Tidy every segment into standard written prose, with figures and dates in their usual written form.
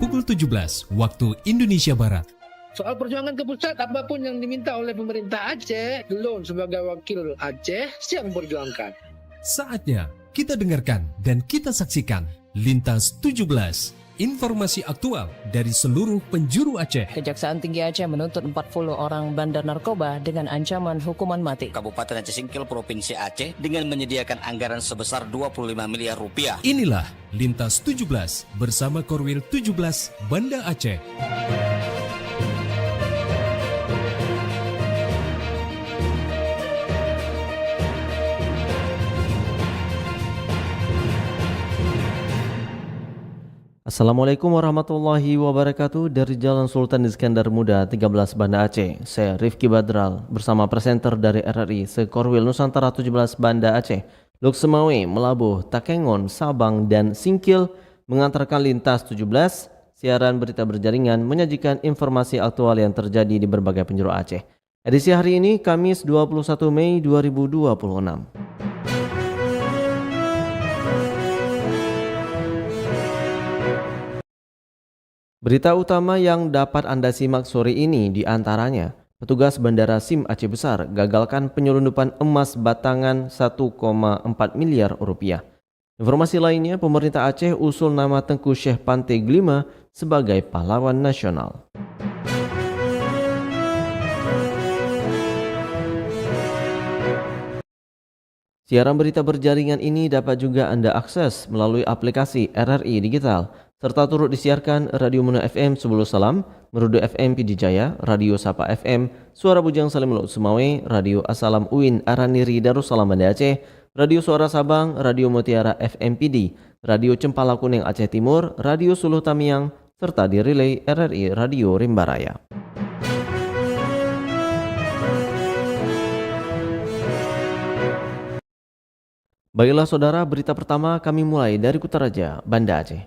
pukul 17 waktu Indonesia Barat. Soal perjuangan ke pusat, apapun yang diminta oleh pemerintah Aceh, Delon sebagai wakil Aceh siap memperjuangkan. Saatnya kita dengarkan dan kita saksikan Lintas 17, informasi aktual dari seluruh penjuru Aceh. Kejaksaan Tinggi Aceh menuntut 40 orang bandar narkoba dengan ancaman hukuman mati. Kabupaten Aceh Singkil Provinsi Aceh dengan menyediakan anggaran sebesar 25 miliar rupiah. Inilah Lintas 17 bersama Korwil 17 Banda Aceh. Assalamualaikum warahmatullahi wabarakatuh. Dari Jalan Sultan Iskandar Muda 13 Banda Aceh, saya Rifki Badral bersama presenter dari RRI Sekorwil Nusantara 17 Banda Aceh, Luk Semawe, Melabuh, Takengon, Sabang, dan Singkil mengantarkan Lintas 17, siaran berita berjaringan menyajikan informasi aktual yang terjadi di berbagai penjuru Aceh. Edisi hari ini Kamis 21 Mei 2026. Berita utama yang dapat Anda simak sore ini diantaranya, petugas Bandara SIM Aceh Besar gagalkan penyelundupan emas batangan 1,4 miliar rupiah. Informasi lainnya, pemerintah Aceh usul nama Tengku Syekh Pante Glima sebagai pahlawan nasional. Siaran berita berjaringan ini dapat juga Anda akses melalui aplikasi RRI Digital, serta turut disiarkan Radio Muna FM Sebulu Salam, Merudu FM Pidi Jaya, Radio Sapa FM, Suara Bujang Salim Laut Semawe, Radio Asalam Uin Araniri Darussalam Banda Aceh, Radio Suara Sabang, Radio Mutiara FM Pidi, Radio Cempala Kuning Aceh Timur, Radio Suluh Tamiang, serta di relay RRI Radio Rimbaraya. Baiklah saudara, berita pertama kami mulai dari Kutaraja, Banda Aceh.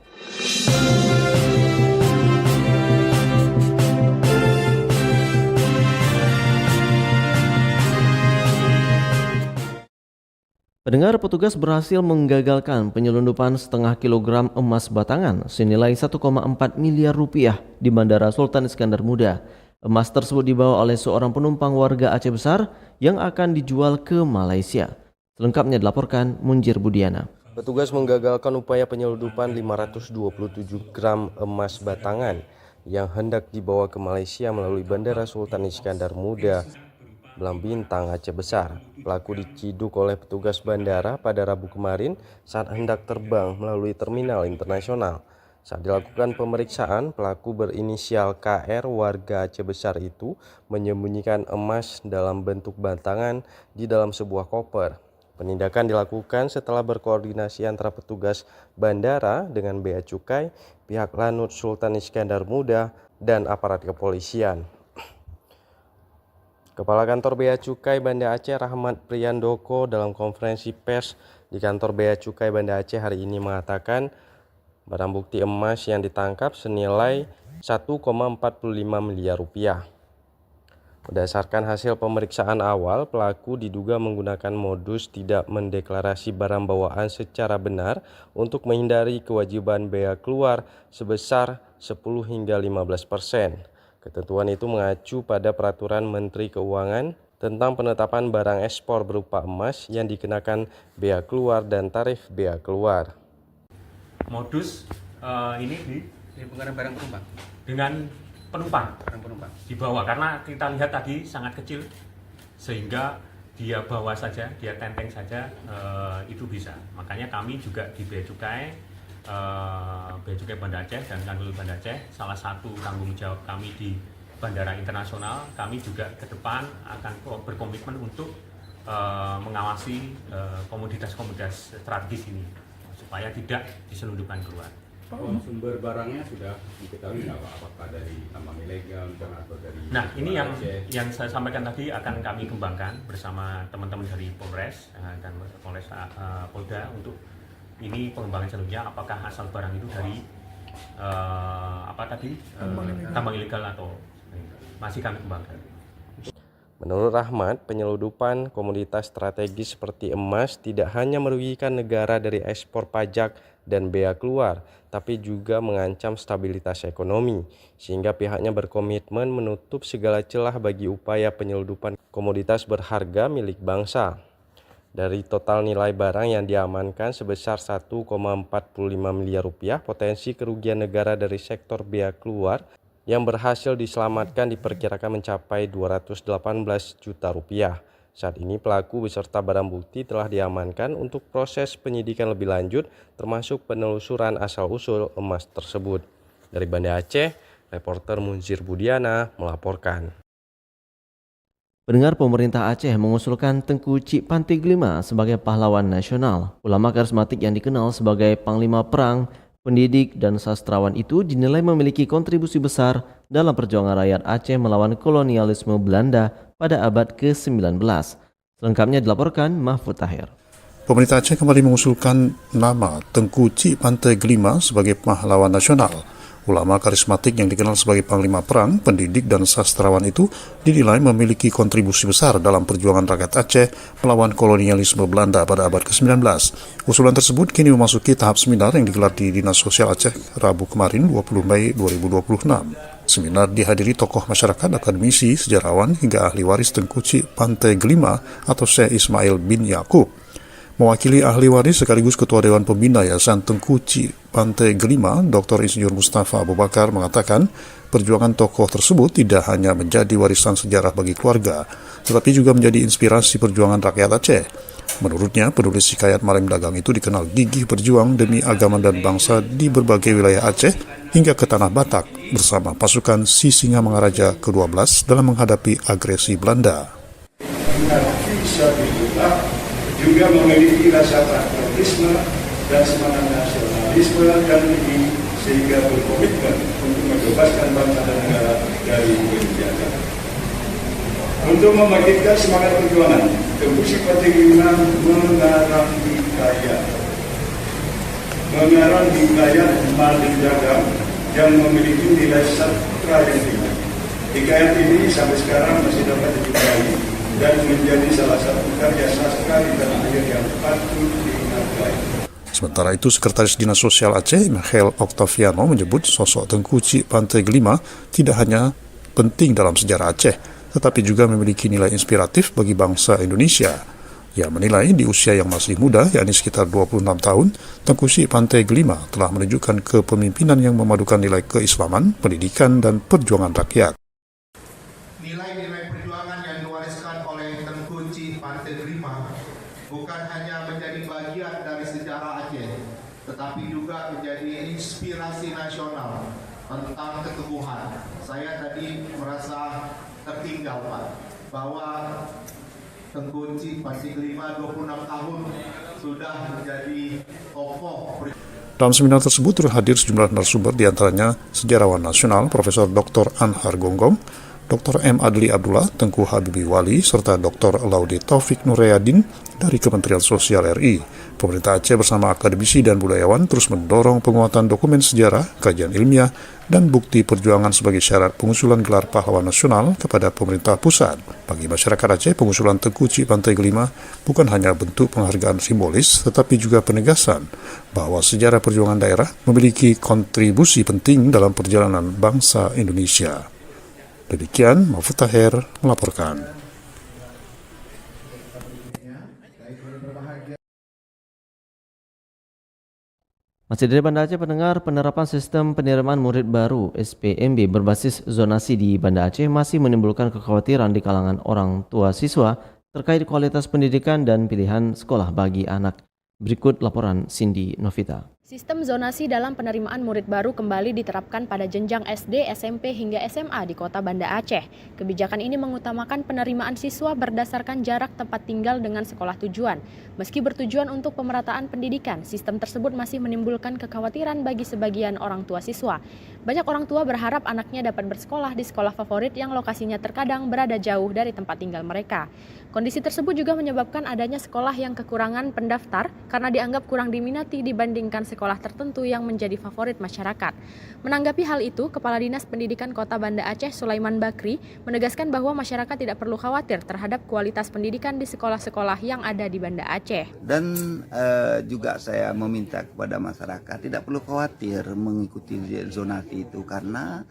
Pendengar, petugas berhasil menggagalkan penyelundupan setengah kilogram emas batangan senilai 1,4 miliar rupiah di Bandara Sultan Iskandar Muda. Emas tersebut dibawa oleh seorang penumpang warga Aceh Besar yang akan dijual ke Malaysia. Selengkapnya dilaporkan Munjir Budiana. Petugas menggagalkan upaya penyelundupan 527 gram emas batangan yang hendak dibawa ke Malaysia melalui Bandara Sultan Iskandar Muda, Belambintang, Aceh Besar. Pelaku diciduk oleh petugas bandara pada Rabu kemarin saat hendak terbang melalui terminal internasional. Saat dilakukan pemeriksaan, pelaku berinisial KR warga Aceh Besar itu menyembunyikan emas dalam bentuk batangan di dalam sebuah koper. Penindakan dilakukan setelah berkoordinasi antara petugas bandara dengan Bea Cukai, pihak Lanut Sultan Iskandar Muda, dan aparat kepolisian. Kepala Kantor Bea Cukai Banda Aceh Rahmat Priyandoko dalam konferensi pers di Kantor Bea Cukai Banda Aceh hari ini mengatakan barang bukti emas yang ditangkap senilai 1,45 miliar rupiah. Berdasarkan hasil pemeriksaan awal, pelaku diduga menggunakan modus tidak mendeklarasi barang bawaan secara benar untuk menghindari kewajiban bea keluar sebesar 10 hingga 15%. Ketentuan itu mengacu pada Peraturan Menteri Keuangan tentang penetapan barang ekspor berupa emas yang dikenakan bea keluar dan tarif bea keluar. Modus ini Bukan barang penumpang. dengan penumpang dibawa, karena kita lihat tadi sangat kecil sehingga dia bawa saja, dia tenteng saja itu bisa. Makanya kami juga di Bea Cukai Banda Aceh dan Kanwil Banda Aceh, salah satu tanggung jawab kami di Bandara Internasional, kami juga ke depan akan berkomitmen untuk mengawasi komoditas-komoditas strategis ini supaya tidak diselundupkan keluar. Sumber barangnya sudah diketahui nggak Pak? Apakah dari tambang ilegal atau dari... Nah, ini yang saya sampaikan tadi akan kami kembangkan bersama teman-teman dari Polres dan Polres Polda untuk ini pengembangan selanjutnya, apakah asal barang itu dari tambang ilegal atau masih kami kembangkan. Menurut Rahmat, penyelundupan komoditas strategis seperti emas tidak hanya merugikan negara dari ekspor pajak dan bea keluar, tapi juga mengancam stabilitas ekonomi, sehingga pihaknya berkomitmen menutup segala celah bagi upaya penyeludupan komoditas berharga milik bangsa. Dari total nilai barang yang diamankan sebesar 1,45 miliar rupiah, potensi kerugian negara dari sektor bea keluar yang berhasil diselamatkan diperkirakan mencapai 218 juta rupiah. Saat ini pelaku beserta barang bukti telah diamankan untuk proses penyidikan lebih lanjut, termasuk penelusuran asal-usul emas tersebut. Dari Banda Aceh, reporter Munzir Budiana melaporkan. Pendengar, pemerintah Aceh mengusulkan Tengku Cik Pantai Gelima sebagai pahlawan nasional. Ulama karismatik yang dikenal sebagai Panglima Perang, pendidik, dan sastrawan itu dinilai memiliki kontribusi besar dalam perjuangan rakyat Aceh melawan kolonialisme Belanda pada abad ke-19. Selengkapnya dilaporkan Mahfud Tahir. Pemerintah Aceh kembali mengusulkan nama Tengku Cik Pantai Gelima sebagai pahlawan nasional. Ulama karismatik yang dikenal sebagai Panglima Perang, pendidik, dan sastrawan itu dinilai memiliki kontribusi besar dalam perjuangan rakyat Aceh melawan kolonialisme Belanda pada abad ke-19. Usulan tersebut kini memasuki tahap seminar yang digelar di Dinas Sosial Aceh Rabu kemarin 20 Mei 2026. Seminar dihadiri tokoh masyarakat, akademisi, sejarawan, hingga ahli waris Tengku Cik Pantai Gelima atau Syekh Ismail bin Yakub. Mewakili ahli waris sekaligus Ketua Dewan Pembina Yayasan Tengku Cik Pantai Gelima, Dr. Insinyur Mustafa Abu Bakar mengatakan perjuangan tokoh tersebut tidak hanya menjadi warisan sejarah bagi keluarga, tetapi juga menjadi inspirasi perjuangan rakyat Aceh. Menurutnya, penulis hikayat Malim Dagang itu dikenal gigih berjuang demi agama dan bangsa di berbagai wilayah Aceh hingga ke Tanah Batak bersama pasukan Sisingamangaraja ke-12 dalam menghadapi agresi Belanda. Juga memiliki rasa patriotisme dan semangat nasionalisme dan ini sehingga berkomitmen untuk membebaskan bangsa dan negara dari penjajahan. Untuk membangkitkan semangat perjuangan, Tengku Cik Pantai Gelima mengarang hikayat Malim Dagang yang memiliki nilai sastra yang tinggi. Hikayat ini sampai sekarang masih dapat dicari dan menjadi salah satu karya sastra di tanah air yang patut dihargai. Sementara itu, Sekretaris Dinas Sosial Aceh, Michael Octaviano, menyebut sosok Tengku Cik Pantai Gelima tidak hanya penting dalam sejarah Aceh, tetapi juga memiliki nilai inspiratif bagi bangsa Indonesia. Ia menilai di usia yang masih muda, yakni sekitar 26 tahun, Tengku Cik Pantai Gelima telah menunjukkan kepemimpinan yang memadukan nilai keislaman, pendidikan, dan perjuangan rakyat. Nilai-nilai perjuangan yang diwariskan oleh Tengku Cik Pantai Gelima bukan hanya menjadi bagian dari sejarah Aceh, tetapi juga menjadi inspirasi nasional tentang keteguhan. Saya tadi merasa tertinggal, Pak, bahwa Tengku Cik Pantai Gelima 26 tahun sudah menjadi tokoh. Dalam seminar tersebut terhadir sejumlah narasumber, diantaranya sejarawan nasional Profesor Dr. Anhar Gonggong, Dr. M. Adli Abdullah, Tengku Habibi Wali, serta Dr. Laude Taufik Nurayadin dari Kementerian Sosial RI. Pemerintah Aceh bersama akademisi dan budayawan terus mendorong penguatan dokumen sejarah, kajian ilmiah, dan bukti perjuangan sebagai syarat pengusulan gelar pahlawan nasional kepada pemerintah pusat. Bagi masyarakat Aceh, pengusulan Tengku Cik Pantai Gelima bukan hanya bentuk penghargaan simbolis, tetapi juga penegasan bahwa sejarah perjuangan daerah memiliki kontribusi penting dalam perjalanan bangsa Indonesia. Demikian, Mahfud Tahir melaporkan. Masih dari Banda Aceh, pendengar, penerapan sistem penerimaan murid baru SPMB berbasis zonasi di Banda Aceh masih menimbulkan kekhawatiran di kalangan orang tua siswa terkait kualitas pendidikan dan pilihan sekolah bagi anak. Berikut laporan Cindy Novita. Sistem zonasi dalam penerimaan murid baru kembali diterapkan pada jenjang SD, SMP, hingga SMA di kota Banda Aceh. Kebijakan ini mengutamakan penerimaan siswa berdasarkan jarak tempat tinggal dengan sekolah tujuan. Meski bertujuan untuk pemerataan pendidikan, sistem tersebut masih menimbulkan kekhawatiran bagi sebagian orang tua siswa. Banyak orang tua berharap anaknya dapat bersekolah di sekolah favorit yang lokasinya terkadang berada jauh dari tempat tinggal mereka. Kondisi tersebut juga menyebabkan adanya sekolah yang kekurangan pendaftar karena dianggap kurang diminati dibandingkan sekolah tertentu yang menjadi favorit masyarakat. Menanggapi hal itu, Kepala Dinas Pendidikan Kota Banda Aceh Sulaiman Bakri menegaskan bahwa masyarakat tidak perlu khawatir terhadap kualitas pendidikan di sekolah-sekolah yang ada di Banda Aceh. Dan juga saya meminta kepada masyarakat tidak perlu khawatir mengikuti zonasi itu, karena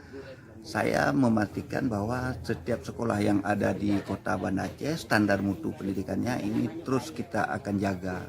saya memastikan bahwa setiap sekolah yang ada di Kota Banda Aceh standar mutu pendidikannya ini terus kita akan jaga.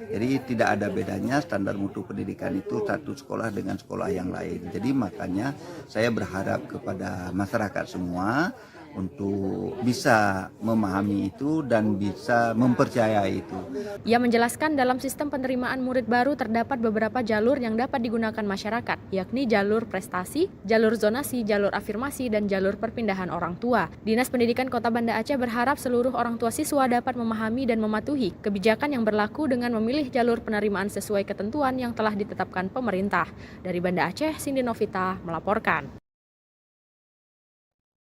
Jadi tidak ada bedanya standar mutu pendidikan itu satu sekolah dengan sekolah yang lain. Jadi makanya saya berharap kepada masyarakat semua untuk bisa memahami itu dan bisa mempercayai itu. Ia menjelaskan dalam sistem penerimaan murid baru terdapat beberapa jalur yang dapat digunakan masyarakat, yakni jalur prestasi, jalur zonasi, jalur afirmasi, dan jalur perpindahan orang tua. Dinas Pendidikan Kota Banda Aceh berharap seluruh orang tua siswa dapat memahami dan mematuhi kebijakan yang berlaku dengan memilih jalur penerimaan sesuai ketentuan yang telah ditetapkan pemerintah. Dari Banda Aceh, Cindy Novita melaporkan.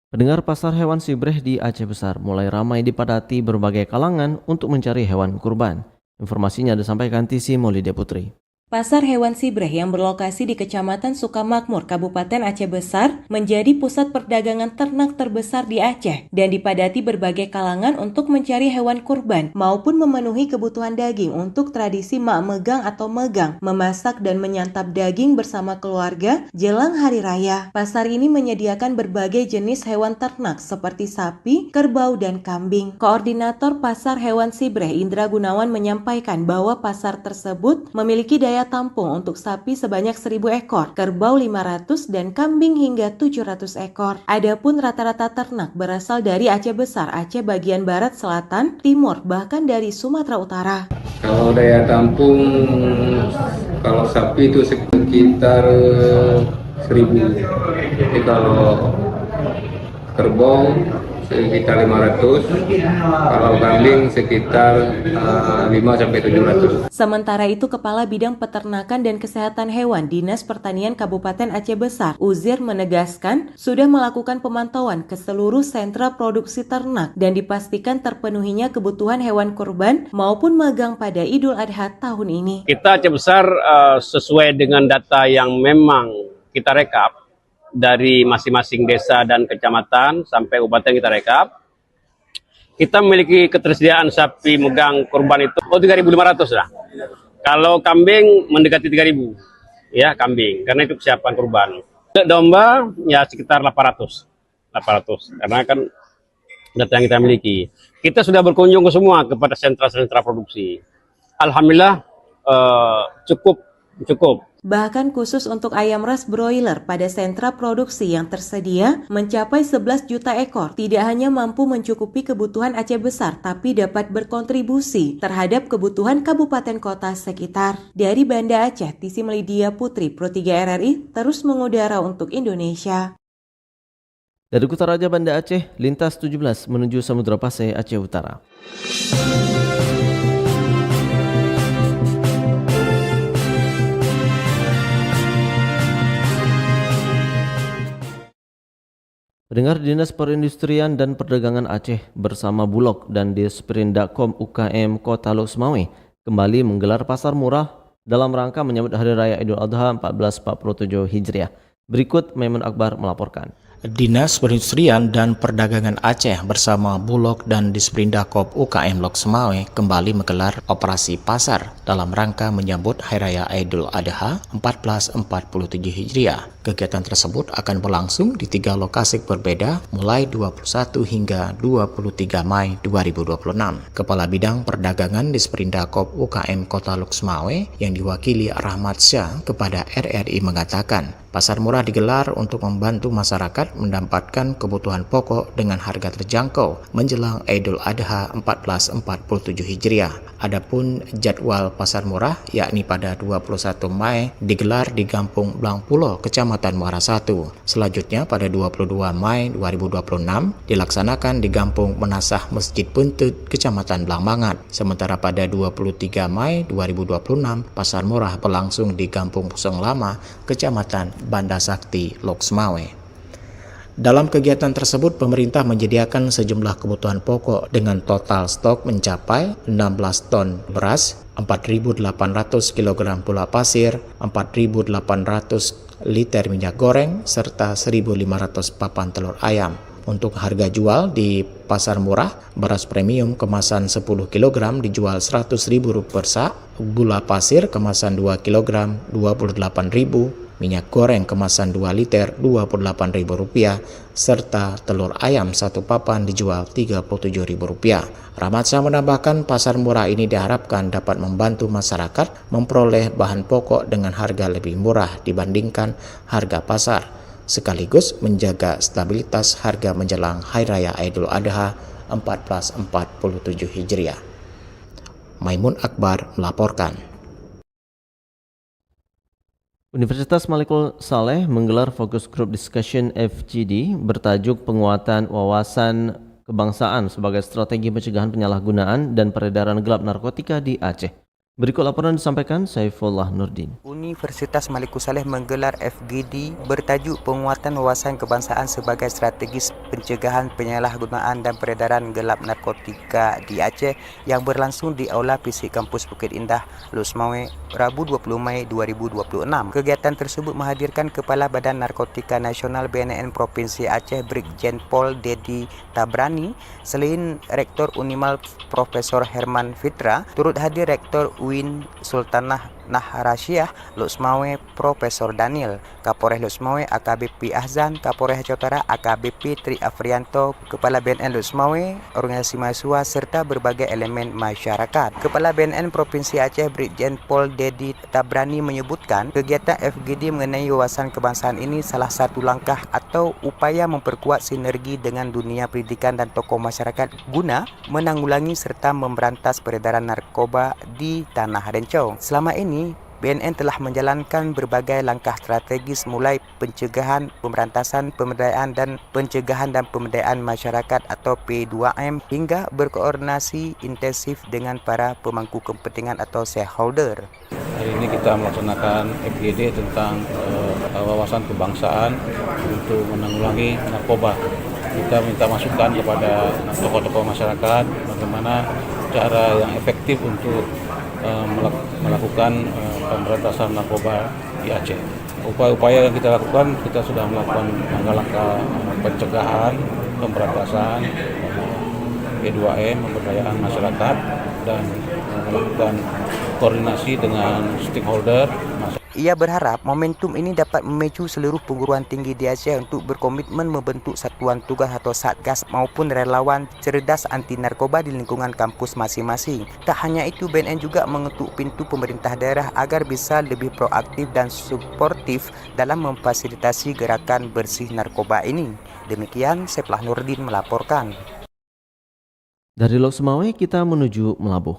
Pendengar, pasar hewan Sibreh di Aceh Besar mulai ramai dipadati berbagai kalangan untuk mencari hewan kurban. Informasinya disampaikan Tisi Maulida Putri. Pasar hewan Sibreh yang berlokasi di Kecamatan Sukamakmur, Kabupaten Aceh Besar, menjadi pusat perdagangan ternak terbesar di Aceh dan dipadati berbagai kalangan untuk mencari hewan kurban maupun memenuhi kebutuhan daging untuk tradisi mak megang atau megang, memasak dan menyantap daging bersama keluarga jelang hari raya. Pasar ini menyediakan berbagai jenis hewan ternak seperti sapi, kerbau, dan kambing. Koordinator Pasar Hewan Sibreh, Indra Gunawan, menyampaikan bahwa pasar tersebut memiliki daya tampung untuk sapi sebanyak 1.000 ekor, kerbau 500, dan kambing hingga 700 ekor. Adapun rata-rata ternak berasal dari Aceh Besar, Aceh bagian barat, selatan, timur, bahkan dari Sumatera Utara. Kalau daya tampung, kalau sapi itu sekitar 1.000. Jadi kalau kerbau sekitar 500, kalau kambing sekitar 5-700. Sementara itu, Kepala Bidang Peternakan dan Kesehatan Hewan Dinas Pertanian Kabupaten Aceh Besar, Uzir, menegaskan sudah melakukan pemantauan ke seluruh sentra produksi ternak dan dipastikan terpenuhinya kebutuhan hewan kurban maupun megang pada Idul Adha tahun ini. Kita Aceh Besar sesuai dengan data yang memang kita rekap, dari masing-masing desa dan kecamatan sampai kabupaten kita rekap, kita memiliki ketersediaan sapi megang kurban itu 3.500 lah. Kalau kambing mendekati 3.000, ya kambing, karena itu kesiapan kurban. Domba ya sekitar 800, karena kan data yang kita miliki. Kita sudah berkunjung ke semua kepada sentra-sentra produksi. Alhamdulillah cukup. Bahkan khusus untuk ayam ras broiler pada sentra produksi yang tersedia mencapai 11 juta ekor, tidak hanya mampu mencukupi kebutuhan Aceh Besar, tapi dapat berkontribusi terhadap kebutuhan kabupaten kota sekitar. Dari Banda Aceh, Tisi Melidia Putri, Pro 3 RRI, terus mengudara untuk Indonesia. Dari Kutaraja Banda Aceh, lintas 17 menuju Samudra Pasai, Aceh Utara. Pendengar, Dinas Perindustrian dan Perdagangan Aceh bersama Bulog dan Disperindakom UKM Kota Lok Semawe kembali menggelar pasar murah dalam rangka menyambut Hari Raya Idul Adha 1447 Hijriah. Berikut Maimun Akbar melaporkan. Dinas Perindustrian dan Perdagangan Aceh bersama Bulog dan Disperindakom UKM Lok Semawe kembali menggelar operasi pasar dalam rangka menyambut Hari Raya Idul Adha 1447 Hijriah. Kegiatan tersebut akan berlangsung di 3 lokasi berbeda mulai 21 hingga 23 Mei 2026. Kepala Bidang Perdagangan Disperindakom UKM Kota Lok Semawe yang diwakili Rahmat Syah kepada RRI mengatakan, pasar murah digelar untuk membantu masyarakat mendapatkan kebutuhan pokok dengan harga terjangkau menjelang Idul Adha 1447 Hijriah. Adapun jadwal pasar murah yakni pada 21 Mei digelar di Kampung Blangpulo, Kecamatan Muara 1. Selanjutnya pada 22 Mei 2026 dilaksanakan di Kampung Menasah Masjid Buntut, Kecamatan Blangmangat. Sementara pada 23 Mei 2026 pasar murah berlangsung di Kampung Pusong Lama, Kecamatan Banda Sakti, Lok Semawe. Dalam kegiatan tersebut, pemerintah menyediakan sejumlah kebutuhan pokok dengan total stok mencapai 16 ton beras, 4.800 kg gula pasir, 4.800 liter minyak goreng, serta 1.500 papan telur ayam. Untuk harga jual di pasar murah, beras premium kemasan 10 kg dijual Rp100.000 per sak, gula pasir kemasan 2 kg Rp28.000, minyak goreng kemasan 2 liter Rp28.000, serta telur ayam 1 papan dijual Rp37.000. Rahmat Shah menambahkan pasar murah ini diharapkan dapat membantu masyarakat memperoleh bahan pokok dengan harga lebih murah dibandingkan harga pasar, sekaligus menjaga stabilitas harga menjelang Hari Raya Idul Adha 1447 Hijriah. Maimun Akbar melaporkan. Universitas Malikul Saleh menggelar Focus Group Discussion FGD bertajuk penguatan wawasan kebangsaan sebagai strategi pencegahan penyalahgunaan dan peredaran gelap narkotika di Aceh. Berikut laporan disampaikan Saifullah Nurdin. Universitas Malikul Saleh menggelar FGD bertajuk penguatan wawasan kebangsaan sebagai strategis pencegahan penyalahgunaan dan peredaran gelap narkotika di Aceh yang berlangsung di Aula Fisik Kampus Bukit Indah, Lok Semawe, Rabu 20 Mei 2026. Kegiatan tersebut menghadirkan Kepala Badan Narkotika Nasional BNN Provinsi Aceh Brigjen Pol Dedi Tabrani, selain Rektor Unimal Profesor Herman Fitra, turut hadir Rektor UIN Sultanah Naharasyiah Lok Semawe Profesor Daniel, Kapolres Lok Semawe AKBP Ahzan, Kapolres Aceh Utara AKBP Tri Afrianto, Kepala BNN Lok Semawe, organisasi mahasiswa serta berbagai elemen masyarakat. Kepala BNN Provinsi Aceh Brigjen Pol Dedi Tabrani menyebutkan kegiatan FGD mengenai wawasan kebangsaan ini salah satu langkah atau upaya memperkuat sinergi dengan dunia pendidikan dan tokoh masyarakat guna menanggulangi serta memberantas peredaran narkoba di Tanah Rencong. Selama ini BNN telah menjalankan berbagai langkah strategis mulai pencegahan, pemberantasan, pemberdayaan dan pencegahan dan pemberdayaan masyarakat atau P2M hingga berkoordinasi intensif dengan para pemangku kepentingan atau stakeholder. Hari ini kita melaksanakan FGD tentang wawasan kebangsaan untuk menanggulangi narkoba. Kita minta masukan kepada tokoh-tokoh masyarakat bagaimana cara yang efektif untuk melakukan pemberantasan narkoba di Aceh. Upaya-upaya yang kita lakukan, kita sudah melakukan langkah-langkah pencegahan, pemberantasan, P2M, pemberdayaan masyarakat, dan melakukan koordinasi dengan stakeholder. Ia berharap momentum ini dapat memicu seluruh perguruan tinggi di Aceh untuk berkomitmen membentuk satuan tugas atau satgas maupun relawan cerdas anti narkoba di lingkungan kampus masing-masing. Tak hanya itu, BNN juga mengetuk pintu pemerintah daerah agar bisa lebih proaktif dan suportif dalam memfasilitasi gerakan bersih narkoba ini. Demikian Saifullah Nurdin melaporkan. Dari Lok Semawe kita menuju Melabuh.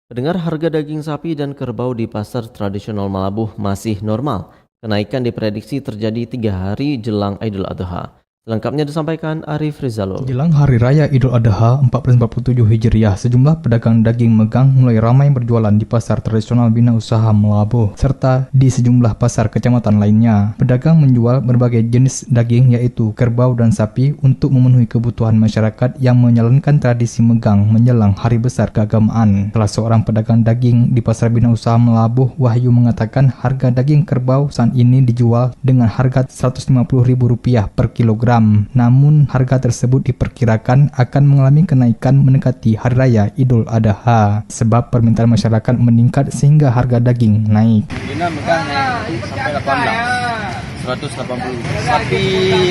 Pendengar, harga daging sapi dan kerbau di pasar tradisional Melabuh masih normal. Kenaikan diprediksi terjadi 3 hari jelang Idul Adha. Lengkapnya disampaikan Arif Rizalul. Jelang Hari Raya Idul Adha 1447 Hijriah, sejumlah pedagang daging megang mulai ramai berjualan di pasar tradisional Bina Usaha Melabuh serta di sejumlah pasar kecamatan lainnya. Pedagang menjual berbagai jenis daging yaitu kerbau dan sapi untuk memenuhi kebutuhan masyarakat yang menjalankan tradisi megang menjelang hari besar keagamaan. Salah seorang pedagang daging di pasar Bina Usaha Melabuh, Wahyu, mengatakan harga daging kerbau saat ini dijual dengan harga Rp150.000 per kilogram. Namun harga tersebut diperkirakan akan mengalami kenaikan mendekati Hari Raya Idul Adha sebab permintaan masyarakat meningkat sehingga harga daging naik. Bina megang naik sampai 180. Sapi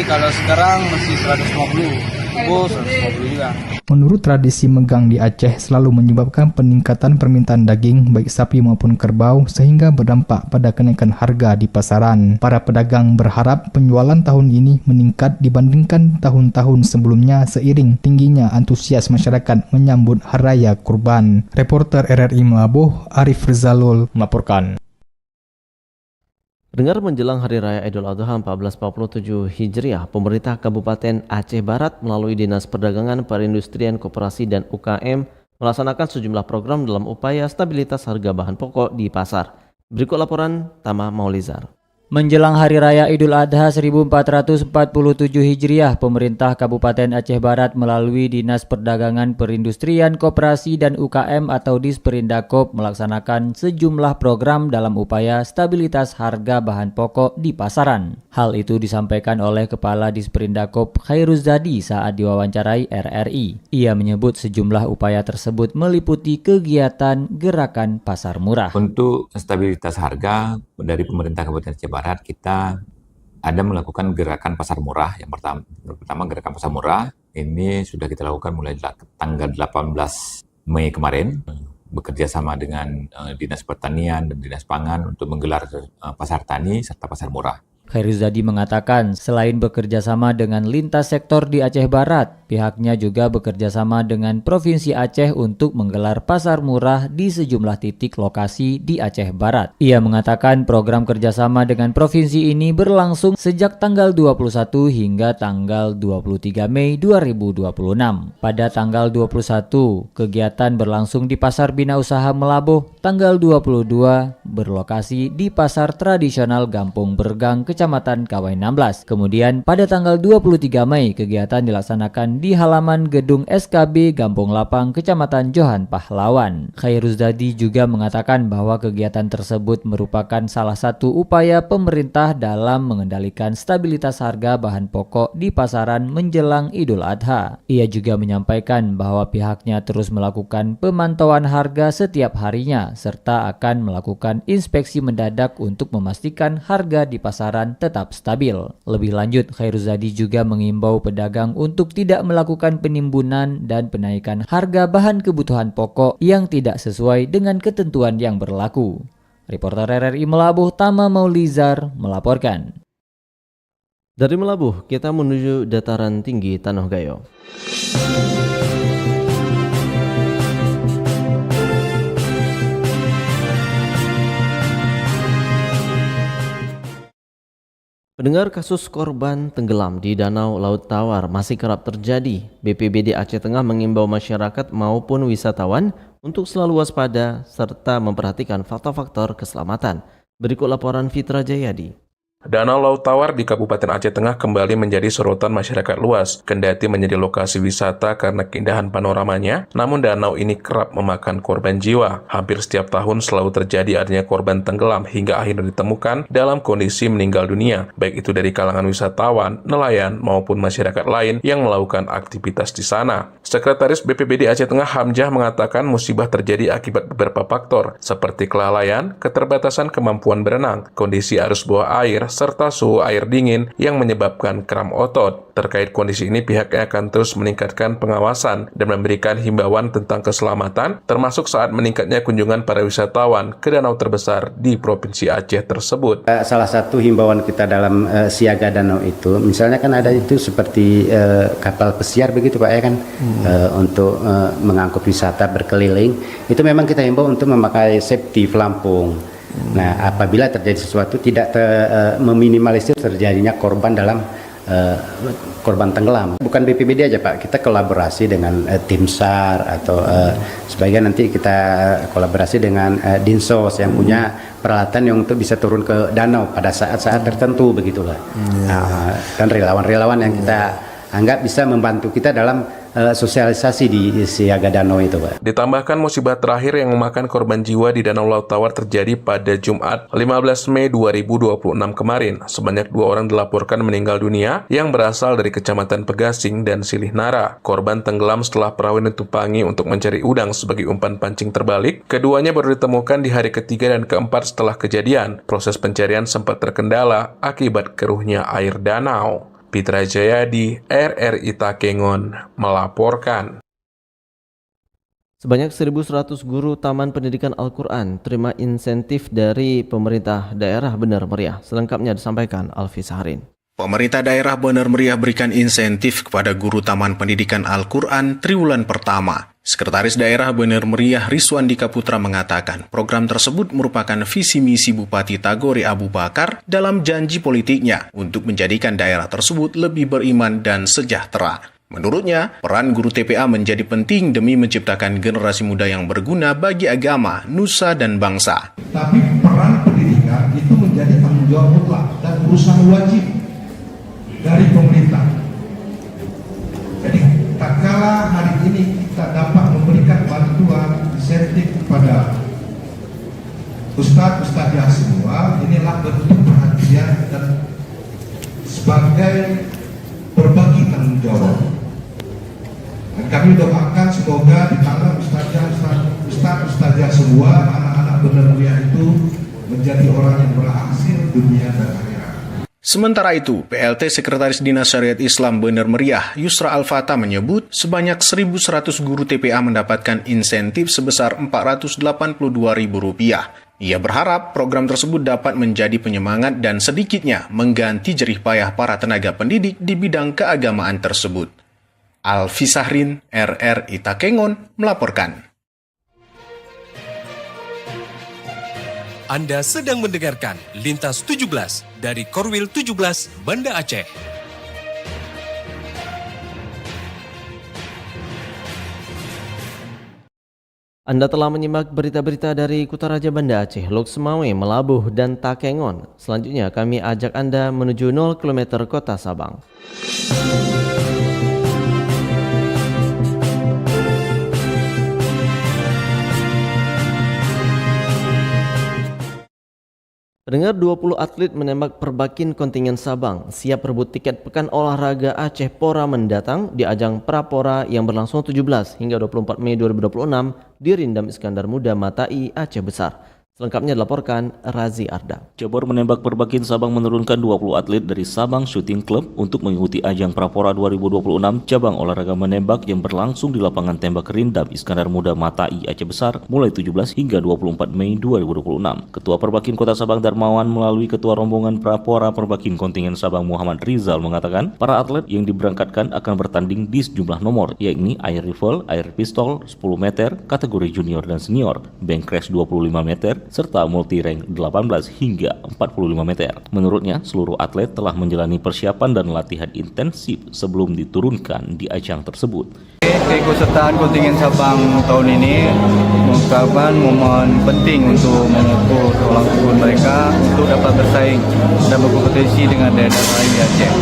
kalau sekarang masih 150. Bos 150 juga. Menurut tradisi megang di Aceh selalu menyebabkan peningkatan permintaan daging baik sapi maupun kerbau sehingga berdampak pada kenaikan harga di pasaran. Para pedagang berharap penjualan tahun ini meningkat dibandingkan tahun-tahun sebelumnya seiring tingginya antusias masyarakat menyambut Hari Raya Kurban. Reporter RRI Melabuh, Arif Rizalul melaporkan. Dengar menjelang Hari Raya Idul Adha 1447 Hijriah, pemerintah Kabupaten Aceh Barat melalui Dinas Perdagangan, Perindustrian, Koperasi dan UKM melaksanakan sejumlah program dalam upaya stabilitas harga bahan pokok di pasar. Berikut laporan Tama Maulizar. Menjelang Hari Raya Idul Adha 1447 Hijriah, pemerintah Kabupaten Aceh Barat melalui Dinas Perdagangan Perindustrian Koperasi dan UKM atau Disperindakop melaksanakan sejumlah program dalam upaya stabilitas harga bahan pokok di pasaran. Hal itu disampaikan oleh Kepala Disperindakop Khairuzadi saat diwawancarai RRI. Ia menyebut sejumlah upaya tersebut meliputi kegiatan gerakan pasar murah. Untuk stabilitas harga dari pemerintah Kabupaten Aceh Barat, kita ada melakukan gerakan pasar murah. Yang pertama gerakan pasar murah ini sudah kita lakukan mulai tanggal 18 Mei kemarin, bekerja sama dengan Dinas Pertanian dan Dinas Pangan untuk menggelar pasar tani serta pasar murah. Khairuzadi mengatakan selain bekerja sama dengan lintas sektor di Aceh Barat, pihaknya juga bekerja sama dengan Provinsi Aceh untuk menggelar pasar murah di sejumlah titik lokasi di Aceh Barat. Ia mengatakan program kerjasama dengan provinsi ini berlangsung sejak tanggal 21 hingga tanggal 23 Mei 2026. Pada tanggal 21, kegiatan berlangsung di Pasar Bina Usaha Melabuh, tanggal 22 berlokasi di Pasar Tradisional Gampung Bergang, Kecamatan Kawai 16. Kemudian pada tanggal 23 Mei kegiatan dilaksanakan di halaman gedung SKB Gampung Lapang, Kecamatan Johan Pahlawan. Khairuzadi juga mengatakan bahwa kegiatan tersebut merupakan salah satu upaya pemerintah dalam mengendalikan stabilitas harga bahan pokok di pasaran menjelang Idul Adha. Ia juga menyampaikan bahwa pihaknya terus melakukan pemantauan harga setiap harinya serta akan melakukan inspeksi mendadak untuk memastikan harga di pasaran tetap stabil. Lebih lanjut, Khairuzadi juga mengimbau pedagang untuk tidak melakukan penimbunan dan penaikan harga bahan kebutuhan pokok yang tidak sesuai dengan ketentuan yang berlaku. Reporter RRI Melabuh, Tama Maulizar melaporkan. Dari Melabuh, kita menuju dataran tinggi Tanah Gayo. Pendengar, kasus korban tenggelam di Danau Laut Tawar masih kerap terjadi. BPBD Aceh Tengah mengimbau masyarakat maupun wisatawan untuk selalu waspada serta memperhatikan faktor-faktor keselamatan. Berikut laporan Fitra Jayadi. Danau Laut Tawar di Kabupaten Aceh Tengah kembali menjadi sorotan masyarakat luas. Kendati menjadi lokasi wisata karena keindahan panoramanya, namun danau ini kerap memakan korban jiwa. Hampir setiap tahun selalu terjadi adanya korban tenggelam hingga akhirnya ditemukan dalam kondisi meninggal dunia, baik itu dari kalangan wisatawan, nelayan, maupun masyarakat lain yang melakukan aktivitas di sana. Sekretaris BPBD Aceh Tengah Hamzah mengatakan musibah terjadi akibat beberapa faktor, seperti kelalaian, keterbatasan kemampuan berenang, kondisi arus bawah air, serta suhu air dingin yang menyebabkan kram otot. Terkait kondisi ini, pihaknya akan terus meningkatkan pengawasan dan memberikan himbauan tentang keselamatan, termasuk saat meningkatnya kunjungan para wisatawan ke danau terbesar di Provinsi Aceh tersebut. Salah satu himbauan kita dalam siaga danau itu, misalnya kan ada itu seperti kapal pesiar begitu Pak ya kan, untuk mengangkut wisata berkeliling, itu memang kita himbau untuk memakai safety pelampung. Nah, apabila terjadi sesuatu tidak meminimalisir terjadinya korban dalam korban tenggelam. Bukan BPBD aja Pak, kita kolaborasi dengan tim SAR atau sebagian nanti kita kolaborasi dengan Dinsos yang punya peralatan yang untuk bisa turun ke danau pada saat-saat tertentu begitulah. Dan relawan-relawan yang kita anggap bisa membantu kita dalam sosialisasi di siaga danau itu Pak. Ditambahkan musibah terakhir yang memakan korban jiwa di Danau Laut Tawar terjadi pada Jumat 15 Mei 2026 kemarin. Sebanyak 2 orang dilaporkan meninggal dunia yang berasal dari Kecamatan Pegasing dan Silih Nara. Korban tenggelam setelah perahu ditumpangi untuk mencari udang sebagai umpan pancing terbalik. Keduanya baru ditemukan di hari ketiga dan keempat setelah kejadian. Proses pencarian sempat terkendala akibat keruhnya air danau. Fitra Jayadi, RRI Takengon, melaporkan. Sebanyak 1.100 guru Taman Pendidikan Al-Quran terima insentif dari pemerintah daerah Bener Meriah. Selengkapnya disampaikan Alfi Saharin. Pemerintah daerah Bener Meriah berikan insentif kepada guru Taman Pendidikan Al-Quran triwulan pertama. Sekretaris Daerah Bener Meriah Rizwan Dika Putra mengatakan program tersebut merupakan visi misi Bupati Tagore Abu Bakar dalam janji politiknya untuk menjadikan daerah tersebut lebih beriman dan sejahtera. Menurutnya, peran guru TPA menjadi penting demi menciptakan generasi muda yang berguna bagi agama, nusa, dan bangsa. Tapi peran pendidikan itu menjadi tanggung jawab mutlak dan urusan wajib dari pemerintah. Jadi, tak kala hari ini kita dapat memberikan bantuan insentif kepada ustadz-ustadzah semua, inilah bentuk perhatian dan sebagai berbagi tanggung jawab. Dan kami doakan semoga di tangan ustadz-ustadzah semua, anak-anak Benar Meriah itu menjadi orang yang berhasil dunia dan akhirat. Sementara itu, PLT Sekretaris Dinas Syariat Islam Benar Meriah, Yusra Al-Fatah menyebut sebanyak 1.100 guru TPA mendapatkan insentif sebesar Rp482.000. Ia berharap program tersebut dapat menjadi penyemangat dan sedikitnya mengganti jerih payah para tenaga pendidik di bidang keagamaan tersebut. Alfi Sahrin, RRI Takengon, melaporkan. Anda sedang mendengarkan Lintas 17 dari Korwil 17 Banda Aceh. Anda telah menyimak berita-berita dari Kutaraja Banda Aceh, Lok Semawe, Melabuh, dan Takengon. Selanjutnya kami ajak Anda menuju 0 km kota Sabang. Pendengar, 20 atlet menembak perbakin kontingen Sabang siap rebut tiket Pekan Olahraga Aceh Pora mendatang di ajang Prapora yang berlangsung 17 hingga 24 Mei 2026 di Rindam Iskandar Muda Matai, Aceh Besar. Selengkapnya dilaporkan Razi Arda. Cabur menembak perbakin Sabang menurunkan 20 atlet dari Sabang Shooting Club untuk mengikuti ajang Prapora 2026 cabang olahraga menembak yang berlangsung di lapangan tembak Rindam Iskandar Muda Matai, Aceh Besar mulai 17 hingga 24 Mei 2026. Ketua Perbakin Kota Sabang Darmawan melalui Ketua Rombongan Prapora Perbakin Kontingen Sabang Muhammad Rizal mengatakan para atlet yang diberangkatkan akan bertanding di sejumlah nomor, yakni air rifle, air pistol, 10 meter, kategori junior dan senior, bank crash 25 meter, serta multi-rank 18 hingga 45 meter. Menurutnya, seluruh atlet telah menjalani persiapan dan latihan intensif sebelum diturunkan di ajang tersebut. Keikutsertaan kontingen Sabang tahun ini merupakan momen penting untuk mengukur tulang punggung mereka untuk dapat bersaing dan berkompetisi dengan daerah lain di Aceh.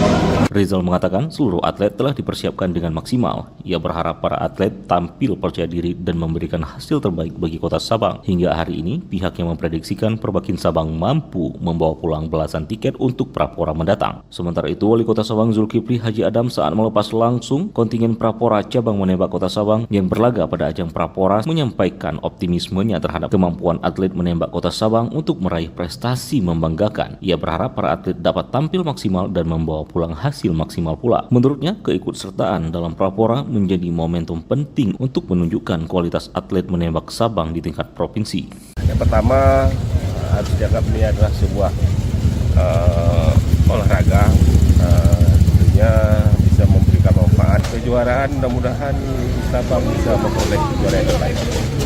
Rizal mengatakan seluruh atlet telah dipersiapkan dengan maksimal. Ia berharap para atlet tampil percaya diri dan memberikan hasil terbaik bagi kota Sabang. Hingga hari ini, pihaknya memprediksikan Perbakin Sabang mampu membawa pulang belasan tiket untuk Prapora mendatang. Sementara itu, Wali Kota Sabang Zulkifli Haji Adam saat melepas langsung kontingen Prapora cabang menembak Kota Sabang yang berlaga pada ajang Prapora menyampaikan optimismenya terhadap kemampuan atlet menembak Kota Sabang untuk meraih prestasi membanggakan. Ia berharap para atlet dapat tampil maksimal dan membawa pulang hasil maksimal pula. Menurutnya, keikutsertaan dalam Prapora menjadi momentum penting untuk menunjukkan kualitas atlet menembak Sabang di tingkat provinsi. Yang pertama, harus dianggap ini adalah sebuah olahraga, tentunya bisa memberikan manfaat kejuaraan. Mudah-mudahan Sabang bisa memperoleh juara yang terbaik.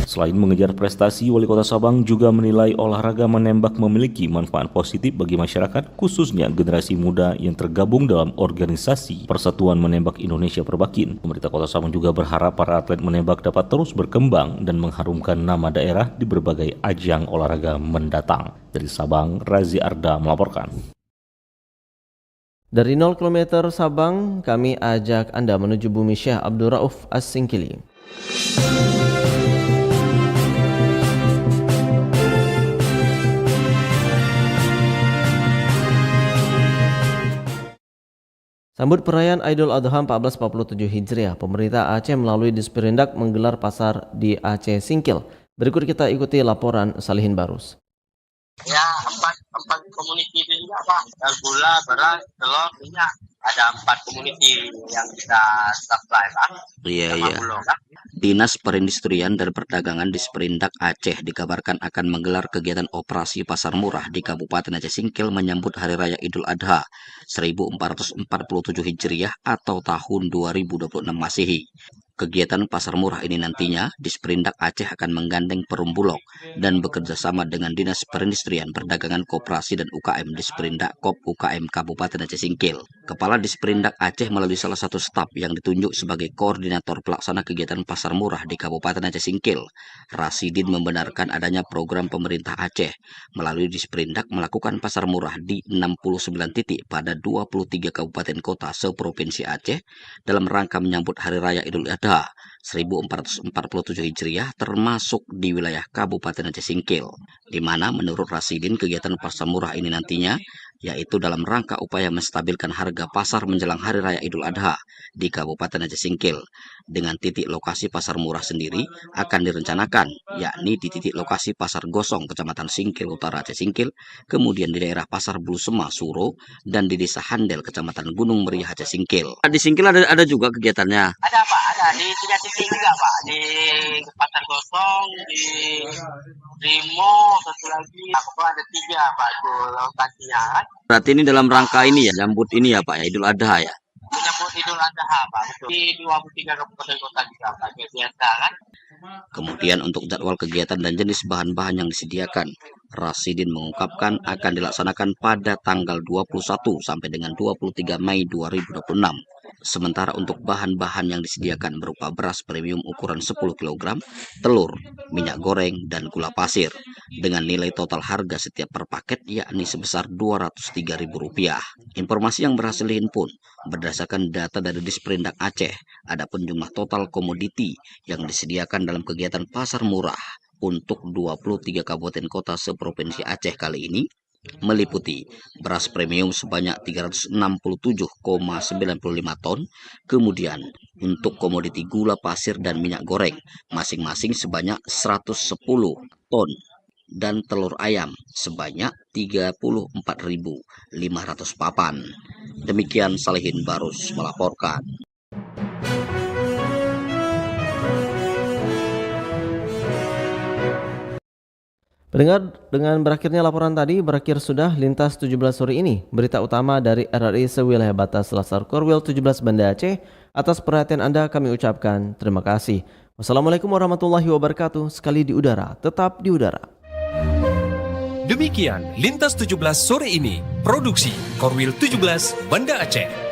Selain mengejar prestasi, Wali Kota Sabang juga menilai olahraga menembak memiliki manfaat positif bagi masyarakat, khususnya generasi muda yang tergabung dalam organisasi Persatuan Menembak Indonesia Perbakin. Pemerintah Kota Sabang juga berharap para atlet menembak dapat terus berkembang dan mengharumkan nama daerah di berbagai ajang olahraga mendatang. Dari Sabang, Razi Arda melaporkan. Dari 0 km Sabang, kami ajak Anda menuju Bumi Syekh Abdul Rauf As-Singkili. Sambut perayaan Idul Adha 1447 Hijriah, pemerintah Aceh melalui Disperindak menggelar pasar di Aceh Singkil. Berikut kita ikuti laporan Salihin Barus. Ya, empat komuniti itu juga Pak. Gula, beras, telur, minyak. Ada 4 komuniti yang kita supply Pak. Iya. Dinas Perindustrian dan Perdagangan Disperindak Aceh dikabarkan akan menggelar kegiatan operasi pasar murah di Kabupaten Aceh Singkil menyambut Hari Raya Idul Adha 1447 Hijriah atau tahun 2026 Masehi. Kegiatan pasar murah ini nantinya Disperindak Aceh akan menggandeng Perum Bulog dan bekerja sama dengan Dinas Perindustrian, Perdagangan, Koperasi dan UKM Disperindak Kop UKM Kabupaten Aceh Singkil. Kepala Disperindak Aceh melalui salah satu staf yang ditunjuk sebagai koordinator pelaksana kegiatan pasar murah di Kabupaten Aceh Singkil, Rasidin membenarkan adanya program pemerintah Aceh melalui Disperindak melakukan pasar murah di 69 titik pada 23 kabupaten kota seprovinsi Aceh dalam rangka menyambut Hari Raya Idul Adha 1447 Hijriah termasuk di wilayah Kabupaten Aceh Singkil, di mana menurut Rasidin kegiatan pasar murah ini nantinya yaitu dalam rangka upaya menstabilkan harga pasar menjelang Hari Raya Idul Adha di Kabupaten Aceh Singkil. Dengan titik lokasi pasar murah sendiri akan direncanakan, yakni di titik lokasi Pasar Gosong, Kecamatan Singkil Utara Aceh Singkil, kemudian di daerah Pasar Blusema, Suro, dan di Desa Handel, Kecamatan Gunung Meriah Aceh Singkil. Di Singkil ada juga kegiatannya? Ada Pak, ada di 3 titik juga Pak, di Pasar Gosong, di Rimo, satu lagi, aku ada 3 Pak itu lokasinya kan. Berarti ini dalam rangka ini ya, jambut ini ya Pak ya, Idul Adha ya? Menyambut Idul Adha Pak, betul. Di 23 kabupaten kota juga Pak, biasa kan. Kemudian untuk jadwal kegiatan dan jenis bahan-bahan yang disediakan, Rasidin mengungkapkan akan dilaksanakan pada tanggal 21 sampai dengan 23 Mei 2026. Sementara untuk bahan-bahan yang disediakan berupa beras premium ukuran 10 kg, telur, minyak goreng, dan gula pasir, dengan nilai total harga setiap per paket yakni sebesar Rp203.000. Informasi yang berhasil dihimpun berdasarkan data dari Disperindak Aceh, adapun jumlah total komoditi yang disediakan dalam kegiatan pasar murah untuk 23 kabupaten kota seprovinsi Aceh kali ini meliputi beras premium sebanyak 367,95 ton, kemudian untuk komoditi gula pasir dan minyak goreng masing-masing sebanyak 110 ton, dan telur ayam sebanyak 34.500 papan. Demikian Salihin Barus melaporkan. Pendengar, dengan berakhirnya laporan tadi, berakhir sudah Lintas 17 sore ini. Berita utama dari RRI sewilayah batas Selasar Korwil 17 Banda Aceh. Atas perhatian Anda kami ucapkan terima kasih. Wassalamualaikum warahmatullahi wabarakatuh. Sekali di udara, tetap di udara. Demikian Lintas 17 sore ini, produksi Korwil 17 Banda Aceh.